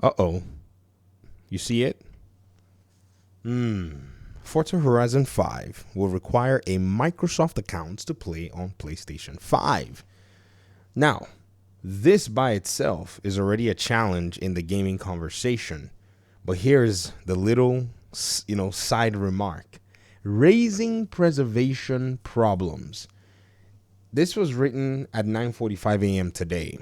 Uh-oh. You see it? Forza Horizon 5 will require a Microsoft account to play on PlayStation 5. Now, this by itself is already a challenge in the gaming conversation. But here's the little, side remark. Raising preservation problems. This was written at 9:45 a.m. today.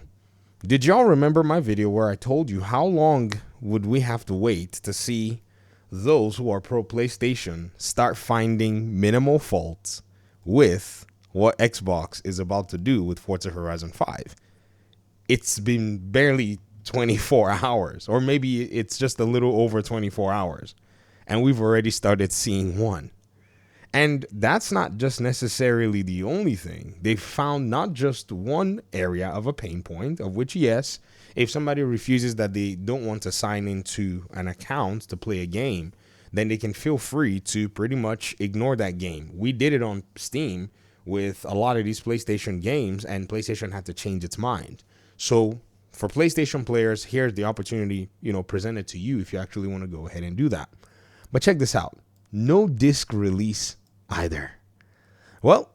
Did y'all remember my video where I told you how long would we have to wait to see those who are pro PlayStation start finding minimal faults with what Xbox is about to do with Forza Horizon 5? It's been barely 24 hours, or maybe it's just a little over 24 hours, and we've already started seeing one. And that's not just necessarily the only thing. They found not just one area of a pain point, of which, yes, if somebody refuses that they don't want to sign into an account to play a game, then they can feel free to pretty much ignore that game. We did it on Steam with a lot of these PlayStation games, and PlayStation had to change its mind. So for PlayStation players, here's the opportunity, presented to you if you actually want to go ahead and do that. But check this out. No disc release either. Well,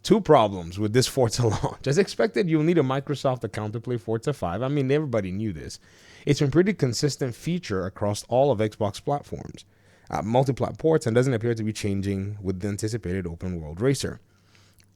two problems with this Forza launch. As expected, you'll need a Microsoft account to play Forza 5. I mean, everybody knew this. It's been pretty consistent feature across all of Xbox platforms, multi-plat ports, and doesn't appear to be changing with the anticipated open world racer.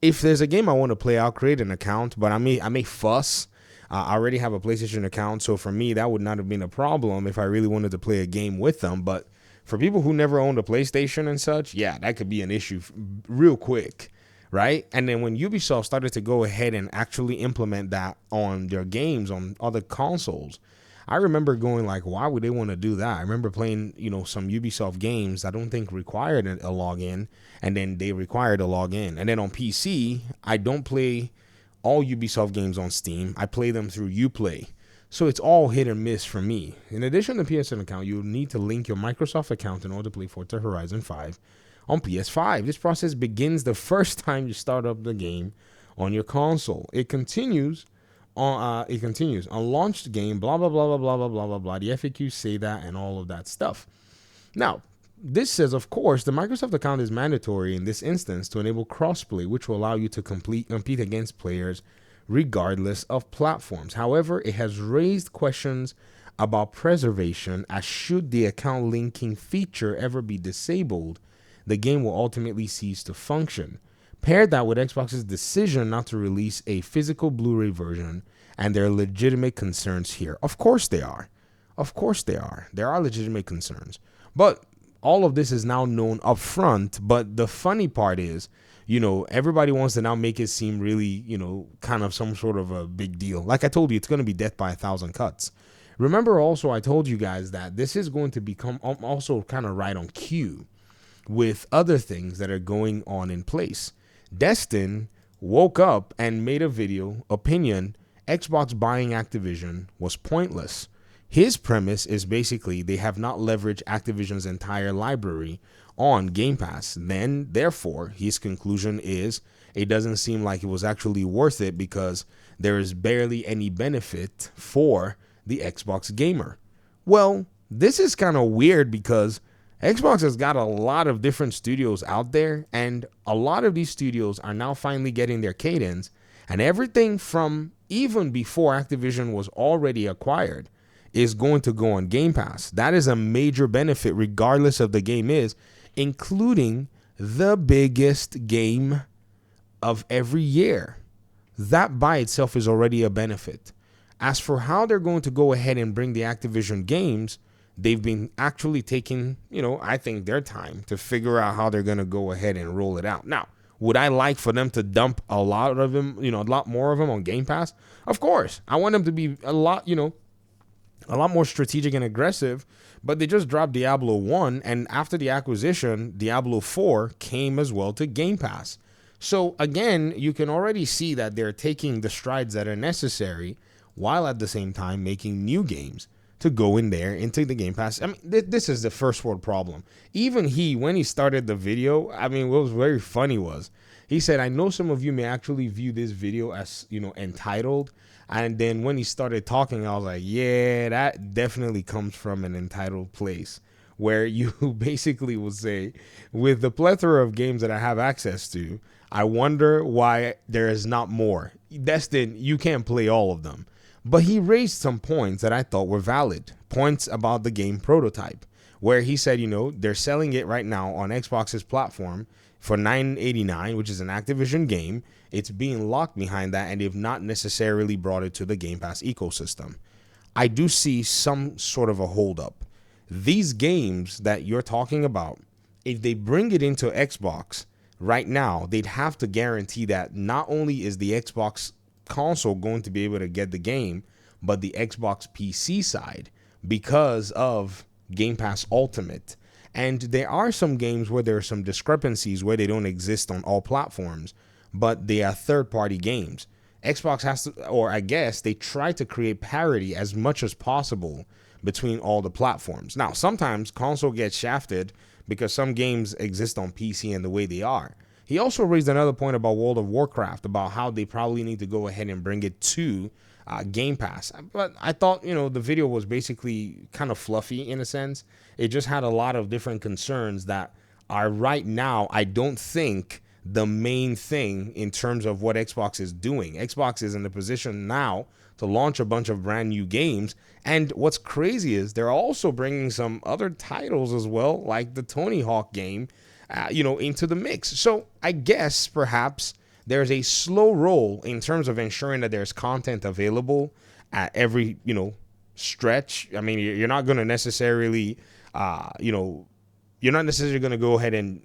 If there's a game I want to play, I'll create an account, but I may fuss. I already have a PlayStation account, so for me, that would not have been a problem if I really wanted to play a game with them. But for people who never owned a PlayStation and such, yeah, that could be an issue real quick, right? And then when Ubisoft started to go ahead and actually implement that on their games on other consoles, I remember going like, why would they want to do that? I remember playing, some Ubisoft games I don't think required a login, and then they required a login. And then on PC, I don't play all Ubisoft games on Steam. I play them through Uplay. So it's all hit and miss for me. In addition to PSN account, you'll need to link your Microsoft account in order to play Forza Horizon 5 on PS5. This process begins the first time you start up the game on your console. It continues on launched game, blah blah blah blah blah blah blah blah blah. The FAQs say that and all of that stuff. Now, this says, of course, the Microsoft account is mandatory in this instance to enable crossplay, which will allow you to compete against players regardless of platforms. However, it has raised questions about preservation, as should the account linking feature ever be disabled, the game will ultimately cease to function. Pair that with Xbox's decision not to release a physical Blu-ray version, and there are legitimate concerns here. Of course they are. Of course they are. There are legitimate concerns. But all of this is now known up front. But the funny part is, everybody wants to now make it seem really, kind of some sort of a big deal. Like I told you, it's going to be death by 1,000 cuts. Remember also, I told you guys that this is going to become also kind of right on cue with other things that are going on in place. Destin woke up and made a video opinion Xbox buying Activision was pointless. His premise is basically they have not leveraged Activision's entire library on Game Pass. Then, therefore, his conclusion is it doesn't seem like it was actually worth it because there is barely any benefit for the Xbox gamer. Well, this is kind of weird because Xbox has got a lot of different studios out there, and a lot of these studios are now finally getting their cadence, and everything from even before Activision was already acquired is going to go on Game Pass. That is a major benefit regardless of the game is, including the biggest game of every year. That by itself is already a benefit. As for how they're going to go ahead and bring the Activision games, they've been actually taking, I think their time to figure out how they're going to go ahead and roll it out. Now, would I like for them to dump a lot of them, a lot more of them on Game Pass? Of course. I want them to be a lot more strategic and aggressive, but they just dropped Diablo 1, and after the acquisition, Diablo 4 came as well to Game Pass. So again, you can already see that they're taking the strides that are necessary while at the same time making new games to go in there into the Game Pass. I mean, this is the first world problem. Even when he started the video, what was very funny was He said, I know some of you may actually view this video as, entitled. And then when he started talking, I was like, yeah, that definitely comes from an entitled place where you basically will say, with the plethora of games that I have access to, I wonder why there is not more. Destin, you can't play all of them. But he raised some points that I thought were valid. Points about the game Prototype, where he said, they're selling it right now on Xbox's platform for $9.89, which is an Activision game. It's being locked behind that, and they've not necessarily brought it to the Game Pass ecosystem. I do see some sort of a holdup. These games that you're talking about, if they bring it into Xbox right now, they'd have to guarantee that not only is the Xbox console going to be able to get the game, but the Xbox PC side, because of Game Pass Ultimate. And there are some games where there are some discrepancies where they don't exist on all platforms, but they are third-party games. Xbox has to, or I guess they try to create parity as much as possible between all the platforms. Now, sometimes console gets shafted because some games exist on PC and the way they are. He also raised another point about World of Warcraft, about how they probably need to go ahead and bring it to Game Pass. But I thought, the video was basically kind of fluffy in a sense. It just had a lot of different concerns that are right now, I don't think, the main thing in terms of what Xbox is doing. Xbox is in the position now to launch a bunch of brand new games. And what's crazy is they're also bringing some other titles as well, like the Tony Hawk game, into the mix. So I guess perhaps there's a slow roll in terms of ensuring that there's content available at every, stretch. I mean, you're not going to necessarily, you're not necessarily going to go ahead and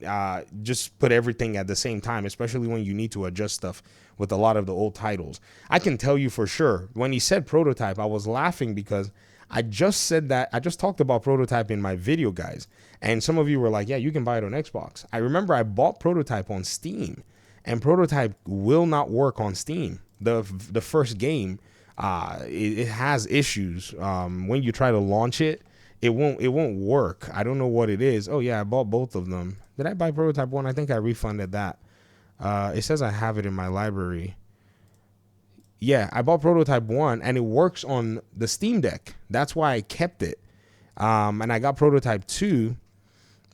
just put everything at the same time, especially when you need to adjust stuff with a lot of the old titles. I can tell you for sure, when he said Prototype, I was laughing because I just said that. I just talked about Prototype in my video, guys. And some of you were like, yeah, you can buy it on Xbox. I remember I bought Prototype on Steam, and Prototype will not work on Steam. The first game, it has issues. When you try to launch it, it won't work. I don't know what it is. Oh yeah, I bought both of them. Did I buy Prototype 1? I think I refunded that. It says I have it in my library. Yeah, I bought Prototype 1 and it works on the Steam Deck. That's why I kept it. And I got Prototype 2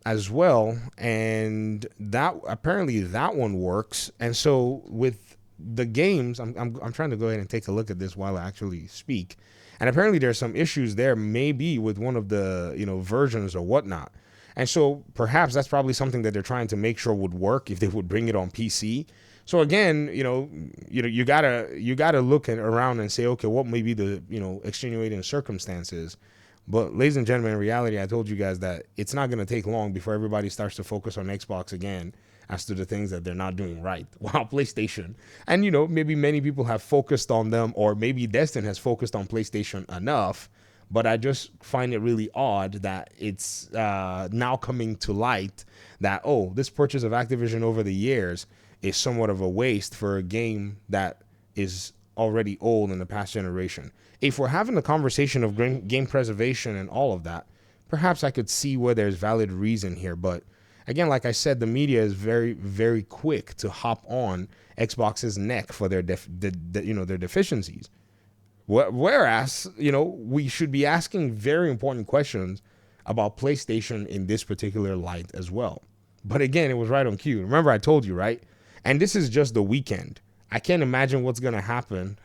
as well, and that apparently that one works. And so with the games, I'm trying to go ahead and take a look at this while I actually speak. And apparently there's some issues there, maybe with one of the versions or whatnot. And so perhaps that's probably something that they're trying to make sure would work if they would bring it on PC. So again, you gotta look around and say, okay, what may be the extenuating circumstances. But ladies and gentlemen, in reality, I told you guys that it's not going to take long before everybody starts to focus on Xbox again as to the things that they're not doing right. Wow, PlayStation. And, maybe many people have focused on them, or maybe Destin has focused on PlayStation enough. But I just find it really odd that it's now coming to light that, this purchase of Activision over the years is somewhat of a waste for a game that is already old in the past generation. If we're having a conversation of game preservation and all of that, perhaps I could see where there's valid reason here. But again, like I said, the media is very, very quick to hop on Xbox's neck for their their deficiencies. Whereas, we should be asking very important questions about PlayStation in this particular light as well. But again, it was right on cue. Remember, I told you, right? And this is just the weekend. I can't imagine what's going to happen.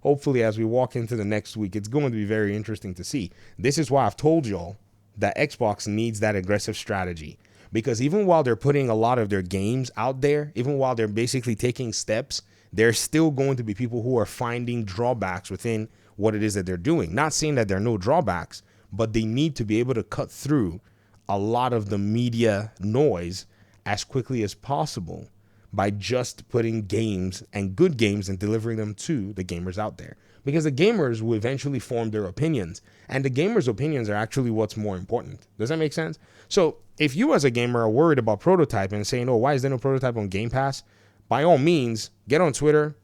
Hopefully, as we walk into the next week, it's going to be very interesting to see. This is why I've told y'all that Xbox needs that aggressive strategy. Because even while they're putting a lot of their games out there, even while they're basically taking steps, there's still going to be people who are finding drawbacks within what it is that they're doing. Not saying that there are no drawbacks, but they need to be able to cut through a lot of the media noise as quickly as possible by just putting games and good games and delivering them to the gamers out there. Because the gamers will eventually form their opinions, and the gamers' opinions are actually what's more important. Does that make sense? So if you as a gamer are worried about Prototype and saying, why is there no Prototype on Game Pass? By all means, get on Twitter,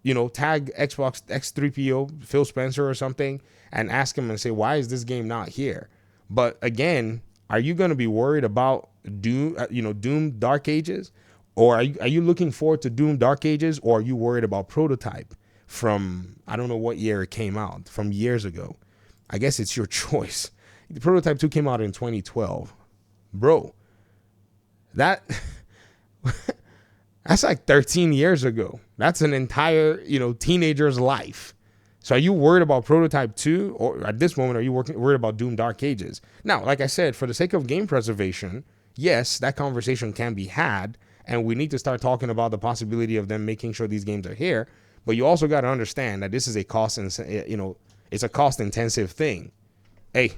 tag Xbox X3PO, Phil Spencer or something, and ask him and say, why is this game not here? But again, are you going to be worried about Doom Dark Ages? Or are you looking forward to Doom Dark Ages, or are you worried about Prototype from, I don't know what year it came out, from years ago? I guess it's your choice. The Prototype 2 came out in 2012. Bro, that's like 13 years ago. That's an entire, teenager's life. So are you worried about Prototype 2? Or at this moment, are you worried about Doom Dark Ages? Now, like I said, for the sake of game preservation, yes, that conversation can be had. And we need to start talking about the possibility of them making sure these games are here. But you also got to understand that this is a it's a cost intensive thing. Hey,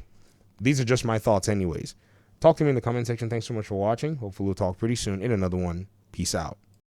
these are just my thoughts anyways. Talk to me in the comment section. Thanks so much for watching. Hopefully we'll talk pretty soon in another one. Peace out.